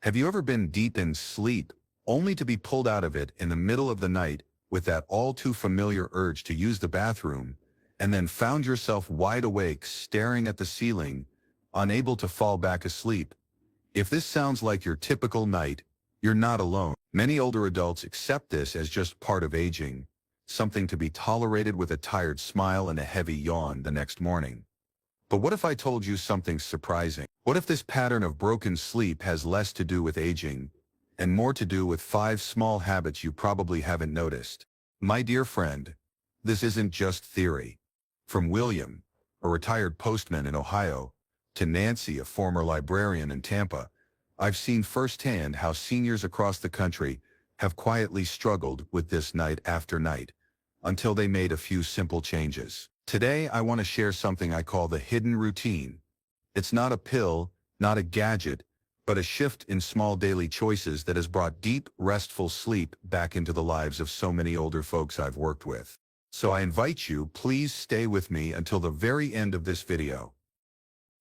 Have you ever been deep in sleep, only to be pulled out of it in the middle of the night with that all-too-familiar urge to use the bathroom, and then found yourself wide awake staring at the ceiling, unable to fall back asleep? If this sounds like your typical night, you're not alone. Many older adults accept this as just part of aging, something to be tolerated with a tired smile and a heavy yawn the next morning. But what if I told you something surprising? What if this pattern of broken sleep has less to do with aging and more to do with 5 small habits you probably haven't noticed? My dear friend, this isn't just theory. From William, a retired postman in Ohio, to Nancy, a former librarian in Tampa, I've seen firsthand how seniors across the country have quietly struggled with this night after night until they made a few simple changes. Today, I want to share something I call the hidden routine. It's not a pill, not a gadget, but a shift in small daily choices that has brought deep, restful sleep back into the lives of so many older folks I've worked with. So I invite you, please stay with me until the very end of this video.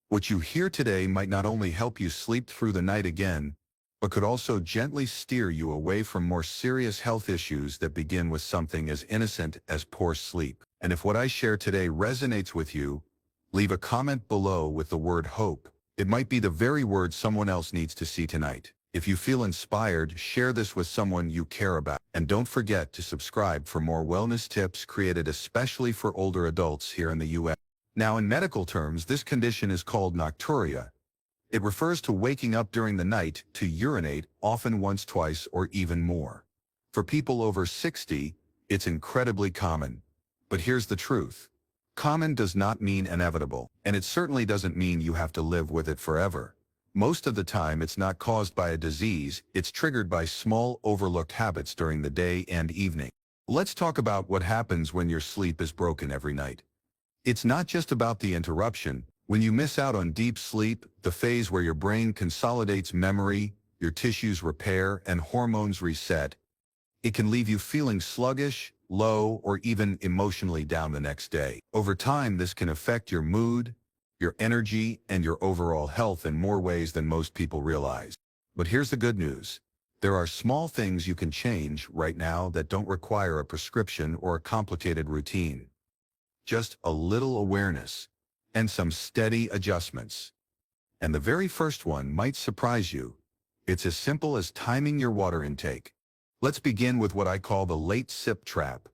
What you hear today might not only help you sleep through the night again, but could also gently steer you away from more serious health issues that begin with something as innocent as poor sleep. And if what I share today resonates with you, leave a comment below with the word hope. It might be the very word someone else needs to see tonight. If you feel inspired, share this with someone you care about. And don't forget to subscribe for more wellness tips created especially for older adults here in the U.S. Now, in medical terms, this condition is called nocturia. It refers to waking up during the night to urinate, often once, twice, or even more. For people over 60, it's incredibly common. But here's the truth. Common does not mean inevitable, and it certainly doesn't mean you have to live with it forever. Most of the time, it's not caused by a disease, it's triggered by small, overlooked habits during the day and evening. Let's talk about what happens when your sleep is broken every night. It's not just about the interruption. When you miss out on deep sleep, the phase where your brain consolidates memory, your tissues repair, and hormones reset, it can leave you feeling sluggish, low, or even emotionally down the next day. Over time, this can affect your mood, your energy, and your overall health in more ways than most people realize. But here's the good news. There are small things you can change right now that don't require a prescription or a complicated routine. Just a little awareness and some steady adjustments. And the very first one might surprise you. It's as simple as timing your water intake. Let's begin with what I call the late sip trap.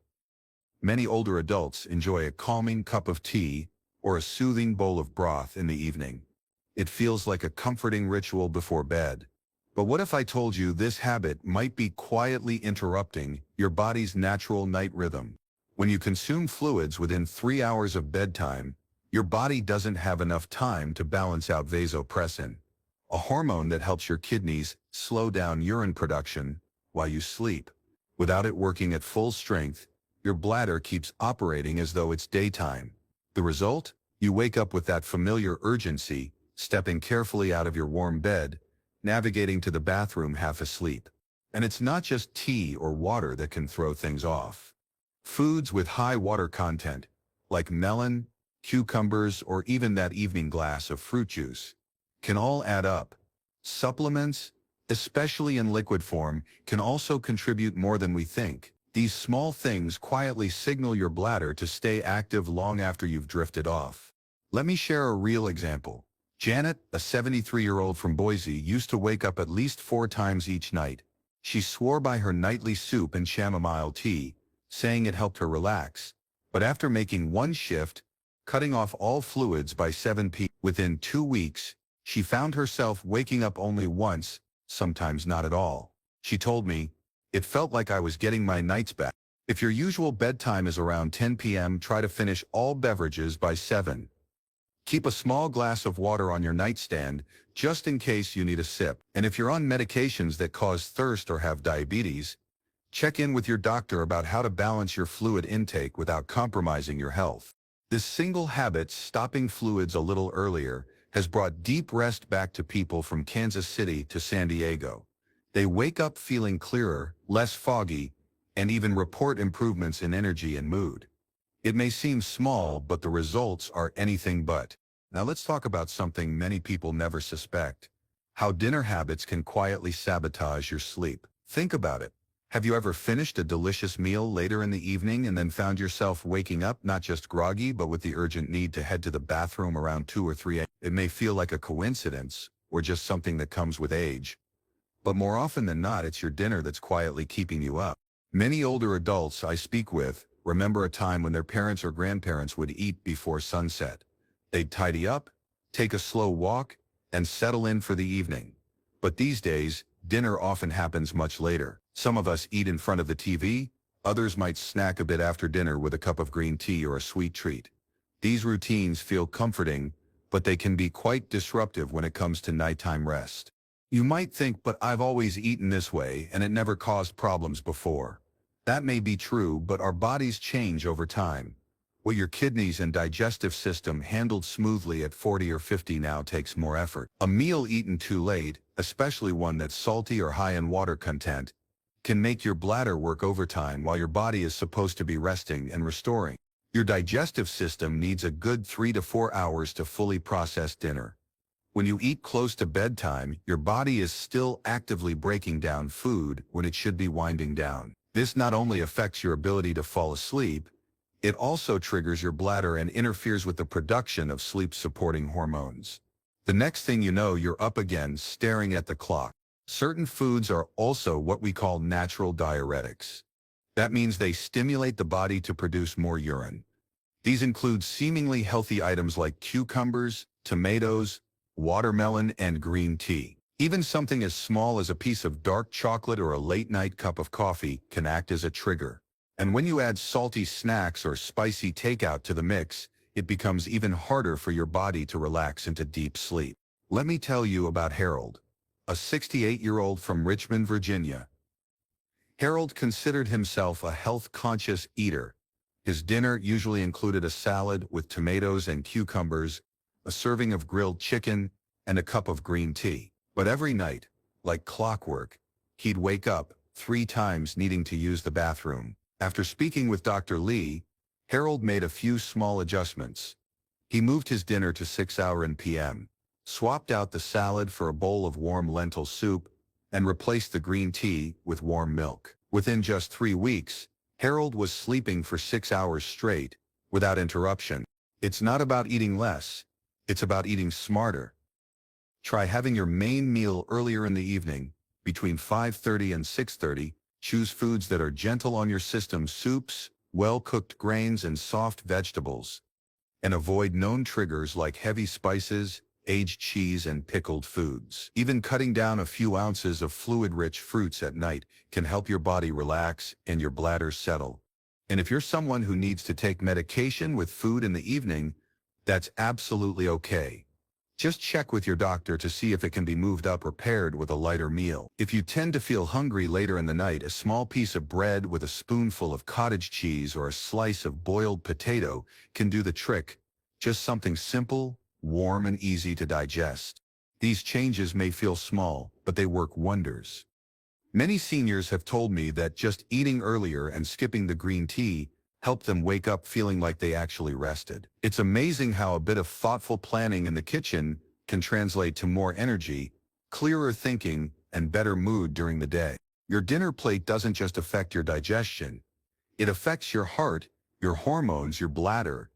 Many older adults enjoy a calming cup of tea or a soothing bowl of broth in the evening. It feels like a comforting ritual before bed. But what if I told you this habit might be quietly interrupting your body's natural night rhythm? When you consume fluids within 3 hours of bedtime, your body doesn't have enough time to balance out vasopressin, a hormone that helps your kidneys slow down urine production while you sleep. Without it working at full strength, your bladder keeps operating as though it's daytime. The result? You wake up with that familiar urgency, stepping carefully out of your warm bed, navigating to the bathroom half asleep. And it's not just tea or water that can throw things off. Foods with high water content, like melon, cucumbers, or even that evening glass of fruit juice, can all add up. Supplements, especially in liquid form, can also contribute more than we think. These small things quietly signal your bladder to stay active long after you've drifted off. Let me share a real example. Janet, a 73-year-old from Boise, used to wake up at least 4 times each night. She swore by her nightly soup and chamomile tea, saying it helped her relax. But after making one shift, cutting off all fluids by 7 p.m. within 2 weeks, she found herself waking up only once, sometimes not at all. She told me, "It felt like I was getting my nights back." If your usual bedtime is around 10 p.m., try to finish all beverages by 7. Keep a small glass of water on your nightstand, just in case you need a sip. And if you're on medications that cause thirst or have diabetes, check in with your doctor about how to balance your fluid intake without compromising your health. This single habit, stopping fluids a little earlier, has brought deep rest back to people from Kansas City to San Diego. They wake up feeling clearer, less foggy, and even report improvements in energy and mood. It may seem small, but the results are anything but. Now let's talk about something many people never suspect: How dinner habits can quietly sabotage your sleep. Think about it. Have you ever finished a delicious meal later in the evening and then found yourself waking up not just groggy but with the urgent need to head to the bathroom around 2 or 3 a.m.? It may feel like a coincidence or just something that comes with age, but more often than not, it's your dinner that's quietly keeping you up. Many older adults I speak with remember a time when their parents or grandparents would eat before sunset. They'd tidy up, take a slow walk, and settle in for the evening. But these days, dinner often happens much later. Some of us eat in front of the TV, others might snack a bit after dinner with a cup of green tea or a sweet treat. These routines feel comforting, but they can be quite disruptive when it comes to nighttime rest. You might think, but I've always eaten this way and it never caused problems before. That may be true, but our bodies change over time. What your kidneys and digestive system handled smoothly at 40 or 50 now takes more effort. A meal eaten too late, especially one that's salty or high in water content, can make your bladder work overtime while your body is supposed to be resting and restoring. Your digestive system needs a good 3 to 4 hours to fully process dinner. When you eat close to bedtime, your body is still actively breaking down food when it should be winding down. This not only affects your ability to fall asleep, it also triggers your bladder and interferes with the production of sleep-supporting hormones. The next thing you know, you're up again, staring at the clock. Certain foods are also what we call natural diuretics. That means they stimulate the body to produce more urine. These include seemingly healthy items like cucumbers, tomatoes, watermelon, and green tea. Even something as small as a piece of dark chocolate or a late-night cup of coffee can act as a trigger. And when you add salty snacks or spicy takeout to the mix, it becomes even harder for your body to relax into deep sleep. Let me tell you about Harold, a 68-year-old from Richmond, Virginia. Harold considered himself a health-conscious eater. His dinner usually included a salad with tomatoes and cucumbers, a serving of grilled chicken, and a cup of green tea. But every night, like clockwork, he'd wake up 3 times needing to use the bathroom. After speaking with Dr. Lee, Harold made a few small adjustments. He moved his dinner to 6 p.m., swapped out the salad for a bowl of warm lentil soup, and replaced the green tea with warm milk. Within just 3 weeks, Harold was sleeping for 6 hours straight, without interruption. It's not about eating less, it's about eating smarter. Try having your main meal earlier in the evening, between 5:30 and 6:30. Choose foods that are gentle on your system: soups, well-cooked grains, and soft vegetables. And avoid known triggers like heavy spices, aged cheese, and pickled foods. Even cutting down a few ounces of fluid-rich fruits at night can help your body relax and your bladder settle. And if you're someone who needs to take medication with food in the evening, that's absolutely okay. Just check with your doctor to see if it can be moved up or paired with a lighter meal. If you tend to feel hungry later in the night, a small piece of bread with a spoonful of cottage cheese or a slice of boiled potato can do the trick. Just something simple, warm, and easy to digest. These changes may feel small, but they work wonders. Many seniors have told me that just eating earlier and skipping the green tea help them wake up feeling like they actually rested. It's amazing how a bit of thoughtful planning in the kitchen can translate to more energy, clearer thinking, and better mood during the day. Your dinner plate doesn't just affect your digestion. It affects your heart, your hormones, your bladder,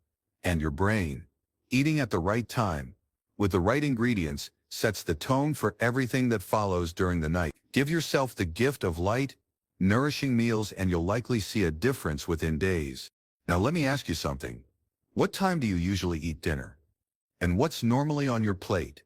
and your brain. Eating at the right time, with the right ingredients, sets the tone for everything that follows during the night. Give yourself the gift of light, nourishing meals, and you'll likely see a difference within days. Now let me ask you something. What time do you usually eat dinner? And what's normally on your plate?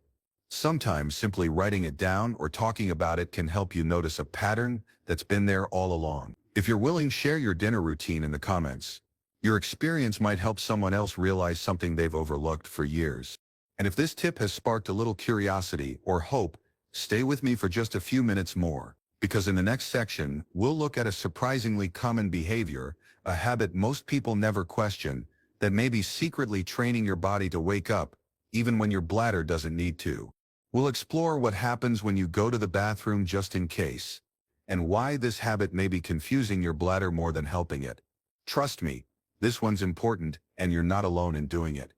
Sometimes simply writing it down or talking about it can help you notice a pattern that's been there all along. If you're willing, share your dinner routine in the comments. Your experience might help someone else realize something they've overlooked for years. And if this tip has sparked a little curiosity or hope, stay with me for just a few minutes more. Because in the next section, we'll look at a surprisingly common behavior, a habit most people never question, that may be secretly training your body to wake up, even when your bladder doesn't need to. We'll explore what happens when you go to the bathroom just in case, and why this habit may be confusing your bladder more than helping it. Trust me, this one's important, and you're not alone in doing it.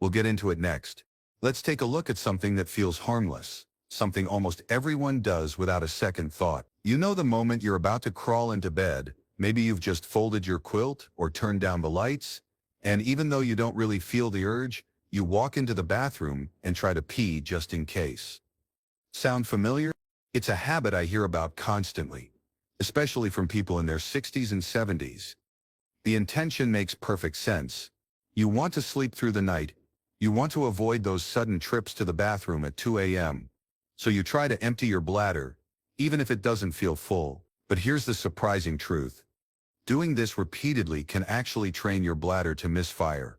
We'll get into it next. Let's take a look at something that feels harmless. something almost everyone does without a second thought. You know the moment you're about to crawl into bed, maybe you've just folded your quilt or turned down the lights, and even though you don't really feel the urge, you walk into the bathroom and try to pee just in case. Sound familiar? It's a habit I hear about constantly, especially from people in their 60s and 70s. The intention makes perfect sense. You want to sleep through the night. You want to avoid those sudden trips to the bathroom at 2 a.m. So you try to empty your bladder, even if it doesn't feel full. But here's the surprising truth. Doing this repeatedly can actually train your bladder to misfire.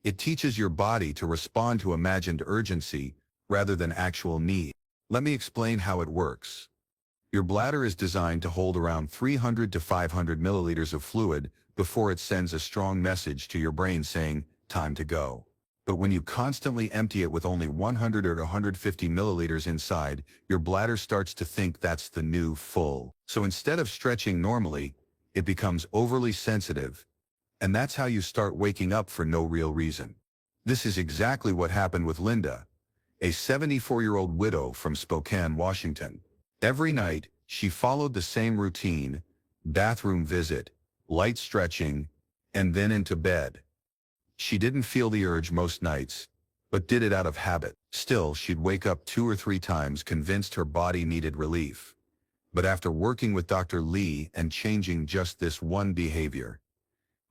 It teaches your body to respond to imagined urgency rather than actual need. Let me explain how it works. Your bladder is designed to hold around 300 to 500 milliliters of fluid before it sends a strong message to your brain saying, time to go. But when you constantly empty it with only 100 or 150 milliliters inside, your bladder starts to think that's the new full. So instead of stretching normally, it becomes overly sensitive. And that's how you start waking up for no real reason. This is exactly what happened with Linda, a 74-year-old widow from Spokane, Washington. Every night, she followed the same routine: bathroom visit, light stretching, and then into bed. She didn't feel the urge most nights, but did it out of habit. Still, she'd wake up 2 or 3 times convinced her body needed relief. But after working with Dr. Lee and changing just this one behavior,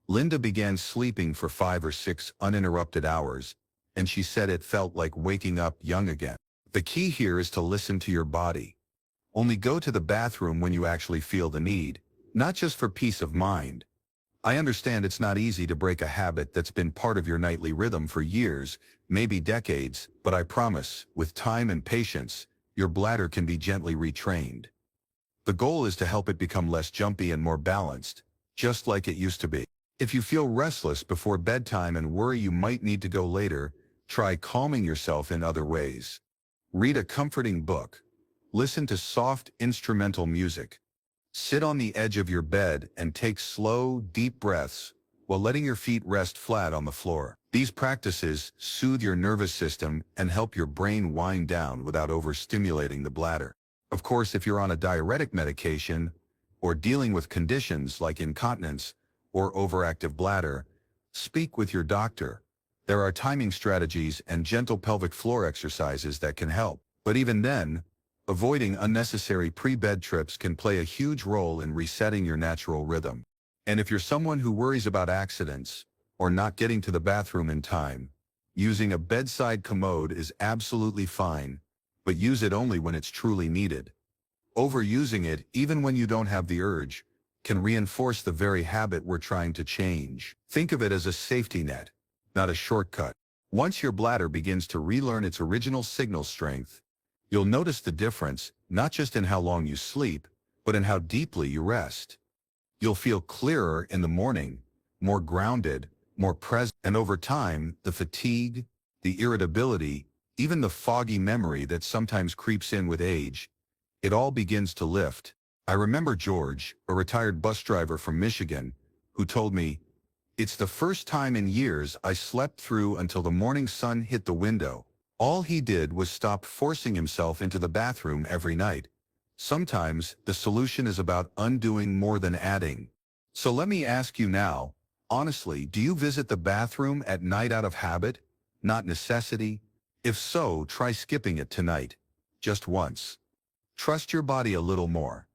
Linda began sleeping for 5 or 6 uninterrupted hours, and she said it felt like waking up young again. The key here is to listen to your body. Only go to the bathroom when you actually feel the need, not just for peace of mind. I understand it's not easy to break a habit that's been part of your nightly rhythm for years, maybe decades, but I promise, with time and patience, your bladder can be gently retrained. The goal is to help it become less jumpy and more balanced, just like it used to be. If you feel restless before bedtime and worry you might need to go later, try calming yourself in other ways. Read a comforting book. Listen to soft instrumental music. Sit on the edge of your bed and take slow, deep breaths while letting your feet rest flat on the floor. These practices soothe your nervous system and help your brain wind down without overstimulating the bladder. Of course, if you're on a diuretic medication or dealing with conditions like incontinence or overactive bladder, speak with your doctor. There are timing strategies and gentle pelvic floor exercises that can help. But even then, avoiding unnecessary pre-bed trips can play a huge role in resetting your natural rhythm. And if you're someone who worries about accidents or not getting to the bathroom in time, using a bedside commode is absolutely fine, but use it only when it's truly needed. Overusing it, even when you don't have the urge, can reinforce the very habit we're trying to change. Think of it as a safety net, not a shortcut. Once your bladder begins to relearn its original signal strength, you'll notice the difference, not just in how long you sleep, but in how deeply you rest. You'll feel clearer in the morning, more grounded, more present, and over time, the fatigue, the irritability, even the foggy memory that sometimes creeps in with age, it all begins to lift. I remember George, a retired bus driver from Michigan, who told me, "It's the first time in years I slept through until the morning sun hit the window." All he did was stop forcing himself into the bathroom every night. Sometimes the solution is about undoing more than adding. So let me ask you now, honestly, do you visit the bathroom at night out of habit, not necessity? If so, try skipping it tonight, just once. Trust your body a little more.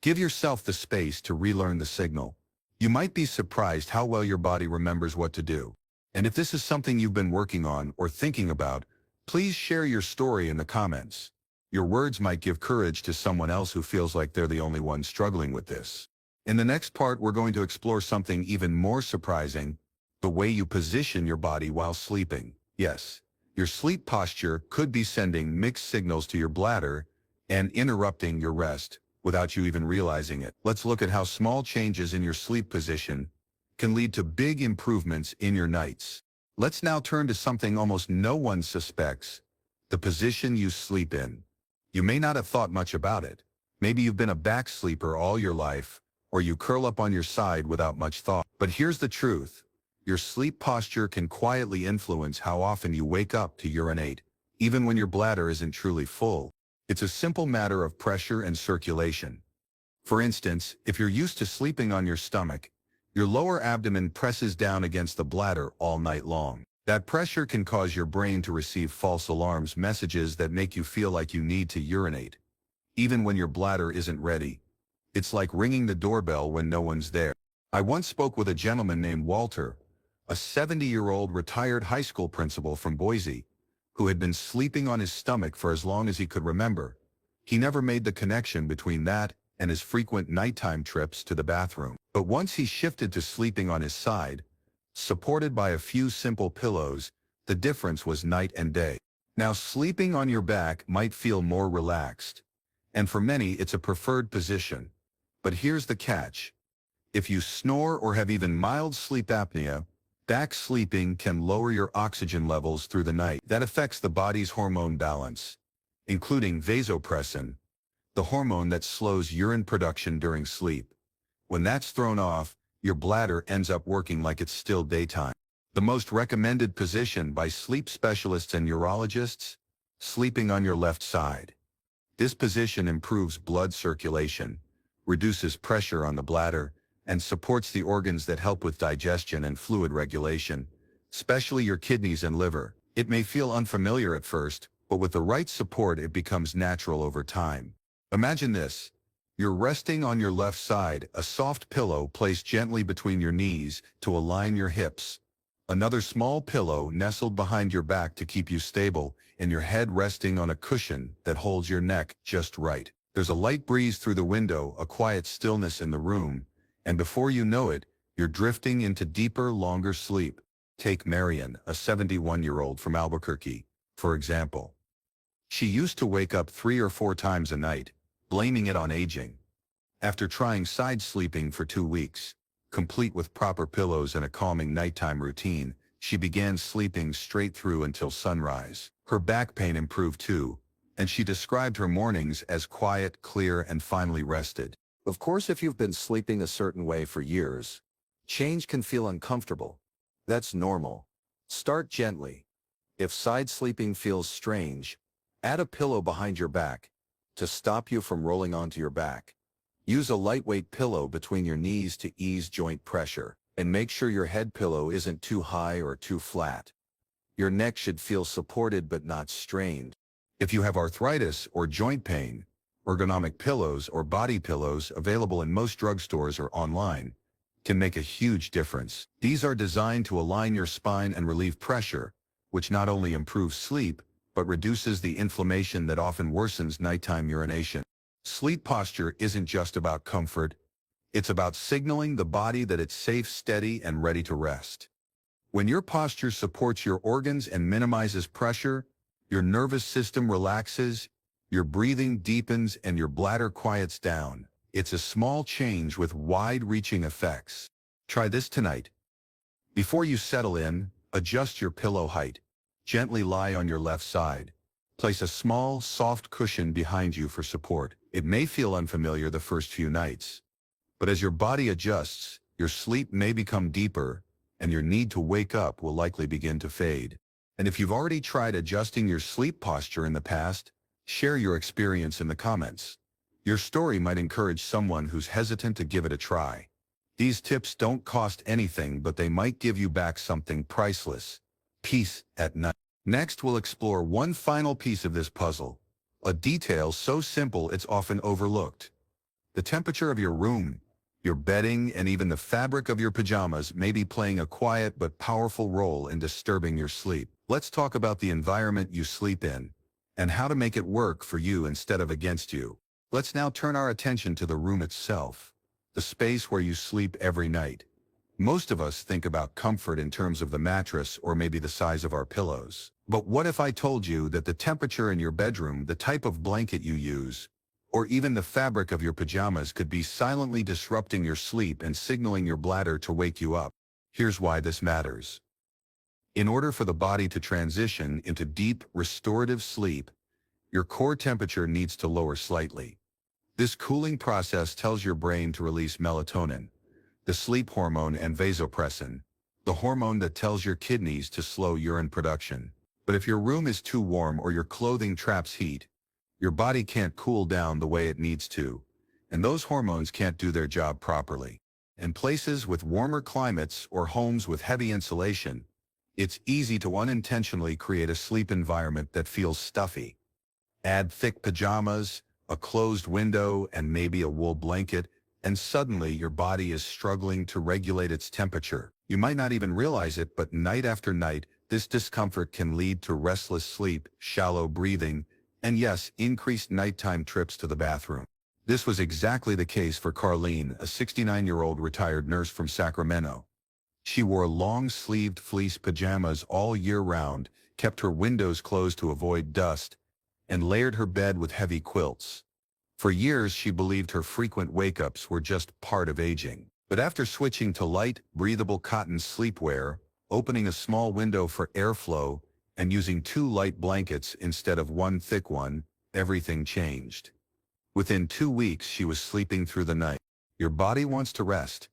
Give yourself the space to relearn the signal. You might be surprised how well your body remembers what to do. And if this is something you've been working on or thinking about, please share your story in the comments. Your words might give courage to someone else who feels like they're the only one struggling with this. In the next part, we're going to explore something even more surprising: the way you position your body while sleeping. Yes, your sleep posture could be sending mixed signals to your bladder and interrupting your rest without you even realizing it. Let's look at how small changes in your sleep position can lead to big improvements in your nights. Let's now turn to something almost no one suspects: the position you sleep in. You may not have thought much about it. Maybe you've been a back sleeper all your life, or you curl up on your side without much thought. But here's the truth. Your sleep posture can quietly influence how often you wake up to urinate, even when your bladder isn't truly full. It's a simple matter of pressure and circulation. For instance, if you're used to sleeping on your stomach, your lower abdomen presses down against the bladder all night long. That pressure can cause your brain to receive false alarms, messages that make you feel like you need to urinate, even when your bladder isn't ready. It's like ringing the doorbell when no one's there. I once spoke with a gentleman named Walter, a 70-year-old retired high school principal from Boise, who had been sleeping on his stomach for as long as he could remember. He never made the connection between that and his frequent nighttime trips to the bathroom. But once he shifted to sleeping on his side, supported by a few simple pillows, the difference was night and day. Now, sleeping on your back might feel more relaxed, and for many it's a preferred position. But here's the catch. If you snore or have even mild sleep apnea, back sleeping can lower your oxygen levels through the night. That affects the body's hormone balance, including vasopressin, the hormone that slows urine production during sleep. When that's thrown off, your bladder ends up working like it's still daytime. The most recommended position by sleep specialists and urologists? Sleeping on your left side. This position improves blood circulation, reduces pressure on the bladder, and supports the organs that help with digestion and fluid regulation, especially your kidneys and liver. It may feel unfamiliar at first, but with the right support it becomes natural over time. Imagine this. You're resting on your left side, a soft pillow placed gently between your knees to align your hips, another small pillow nestled behind your back to keep you stable, and your head resting on a cushion that holds your neck just right. There's a light breeze through the window, a quiet stillness in the room, and before you know it, you're drifting into deeper, longer sleep. Take Marion, a 71-year-old from Albuquerque, for example. She used to wake up 3 or 4 times a night, blaming it on aging. After trying side sleeping for 2 weeks, complete with proper pillows and a calming nighttime routine, she began sleeping straight through until sunrise. Her back pain improved too, and she described her mornings as quiet, clear, and finally rested. Of course, if you've been sleeping a certain way for years, change can feel uncomfortable. That's normal. Start gently. If side sleeping feels strange, add a pillow behind your back to stop you from rolling onto your back. Use a lightweight pillow between your knees to ease joint pressure, and make sure your head pillow isn't too high or too flat. Your neck should feel supported but not strained. If you have arthritis or joint pain, ergonomic pillows or body pillows available in most drugstores or online can make a huge difference. These are designed to align your spine and relieve pressure, which not only improves sleep, but reduces the inflammation that often worsens nighttime urination. Sleep posture isn't just about comfort. It's about signaling the body that it's safe, steady, and ready to rest. When your posture supports your organs and minimizes pressure, your nervous system relaxes, your breathing deepens, and your bladder quiets down. It's a small change with wide-reaching effects. Try this tonight. Before you settle in, adjust your pillow height. Gently lie on your left side. Place a small, soft cushion behind you for support. It may feel unfamiliar the first few nights, but as your body adjusts, your sleep may become deeper, and your need to wake up will likely begin to fade. And if you've already tried adjusting your sleep posture in the past, share your experience in the comments. Your story might encourage someone who's hesitant to give it a try. These tips don't cost anything, but they might give you back something priceless: peace at night. Next, we'll explore one final piece of this puzzle, a detail so simple it's often overlooked. The temperature of your room, your bedding, and even the fabric of your pajamas may be playing a quiet but powerful role in disturbing your sleep. Let's talk about the environment you sleep in and how to make it work for you instead of against you. Let's now turn our attention to the room itself, the space where you sleep every night. Most of us think about comfort in terms of the mattress or maybe the size of our pillows. But what if I told you that the temperature in your bedroom, the type of blanket you use, or even the fabric of your pajamas could be silently disrupting your sleep and signaling your bladder to wake you up? Here's why this matters. In order for the body to transition into deep, restorative sleep, your core temperature needs to lower slightly. This cooling process tells your brain to release melatonin, the sleep hormone, and vasopressin, the hormone that tells your kidneys to slow urine production. But if your room is too warm or your clothing traps heat, Your body can't cool down the way it needs to, and those hormones can't do their job properly. In places with warmer climates or homes with heavy insulation, it's easy to unintentionally create a sleep environment that feels stuffy. Add thick pajamas, a closed window, and maybe a wool blanket, and suddenly your body is struggling to regulate its temperature. You might not even realize it, but night after night, this discomfort can lead to restless sleep, shallow breathing, and yes, increased nighttime trips to the bathroom. This was exactly the case for Carlene, a 69-year-old retired nurse from Sacramento. She wore long-sleeved fleece pajamas all year round, kept her windows closed to avoid dust, and layered her bed with heavy quilts. For years, she believed her frequent wake-ups were just part of aging. But after switching to light, breathable cotton sleepwear, opening a small window for airflow, and using 2 light blankets instead of 1 thick one, everything changed. Within 2 weeks, she was sleeping through the night. Your body wants to rest.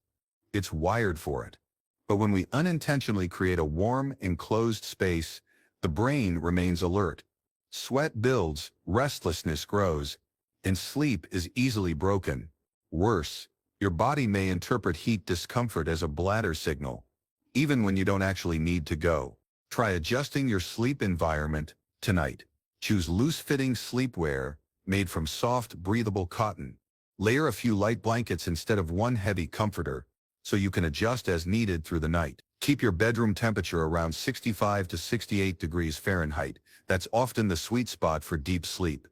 It's wired for it. But when we unintentionally create a warm, enclosed space, the brain remains alert. Sweat builds, restlessness grows, and sleep is easily broken. Worse, your body may interpret heat discomfort as a bladder signal, even when you don't actually need to go. Try adjusting your sleep environment tonight. Choose loose-fitting sleepwear made from soft, breathable cotton. Layer a few light blankets instead of one heavy comforter, so you can adjust as needed through the night. Keep your bedroom temperature around 65 to 68 degrees Fahrenheit. That's often the sweet spot for deep sleep.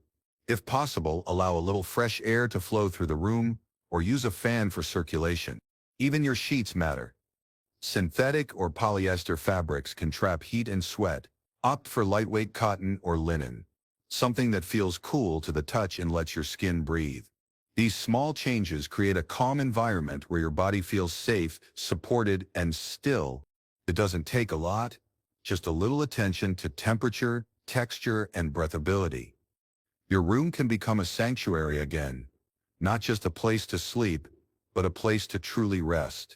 If possible, allow a little fresh air to flow through the room, or use a fan for circulation. Even your sheets matter. Synthetic or polyester fabrics can trap heat and sweat. Opt for lightweight cotton or linen, something that feels cool to the touch and lets your skin breathe. These small changes create a calm environment where your body feels safe, supported, and still. It doesn't take a lot, just a little attention to temperature, texture, and breathability. Your room can become a sanctuary again, not just a place to sleep, but a place to truly rest.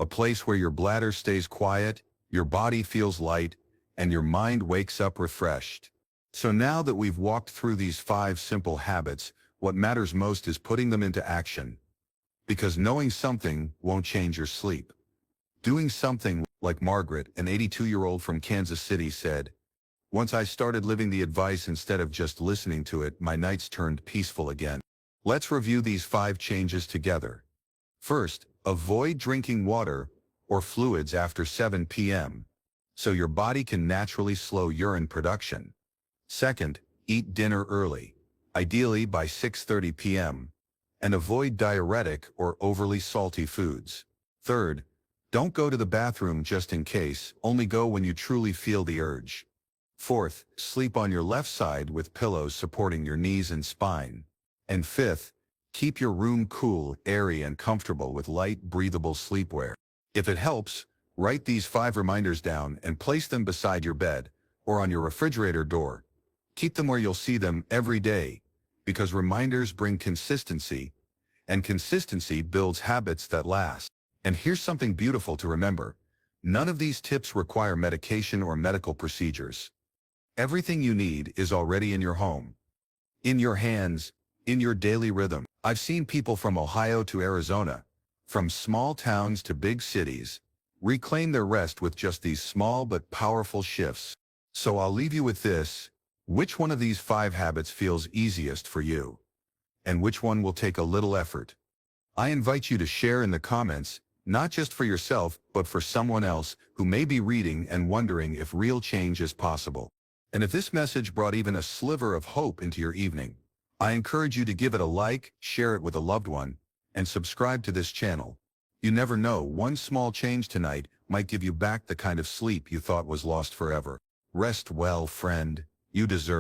A place where your bladder stays quiet, your body feels light, and your mind wakes up refreshed. So now that we've walked through these 5 simple habits, what matters most is putting them into action. Because knowing something won't change your sleep. Doing something, like Margaret, an 82-year-old from Kansas City, said, "Once I started living the advice instead of just listening to it, my nights turned peaceful again." Let's review these 5 changes together. First, avoid drinking water or fluids after 7 p.m., so your body can naturally slow urine production. Second, eat dinner early, ideally by 6:30 p.m., and avoid diuretic or overly salty foods. Third, don't go to the bathroom just in case, only go when you truly feel the urge. Fourth, sleep on your left side with pillows supporting your knees and spine. And fifth, keep your room cool, airy, and comfortable with light, breathable sleepwear. If it helps, write these 5 reminders down and place them beside your bed or on your refrigerator door. Keep them where you'll see them every day, because reminders bring consistency, and consistency builds habits that last. And here's something beautiful to remember. None of these tips require medication or medical procedures. Everything you need is already in your home, in your hands, in your daily rhythm. I've seen people from Ohio to Arizona, from small towns to big cities, reclaim their rest with just these small but powerful shifts. So I'll leave you with this. Which one of these 5 habits feels easiest for you? And which one will take a little effort? I invite you to share in the comments, not just for yourself, but for someone else who may be reading and wondering if real change is possible. And if this message brought even a sliver of hope into your evening, I encourage you to give it a like, share it with a loved one, and subscribe to this channel. You never know, one small change tonight might give you back the kind of sleep you thought was lost forever. Rest well, friend. You deserve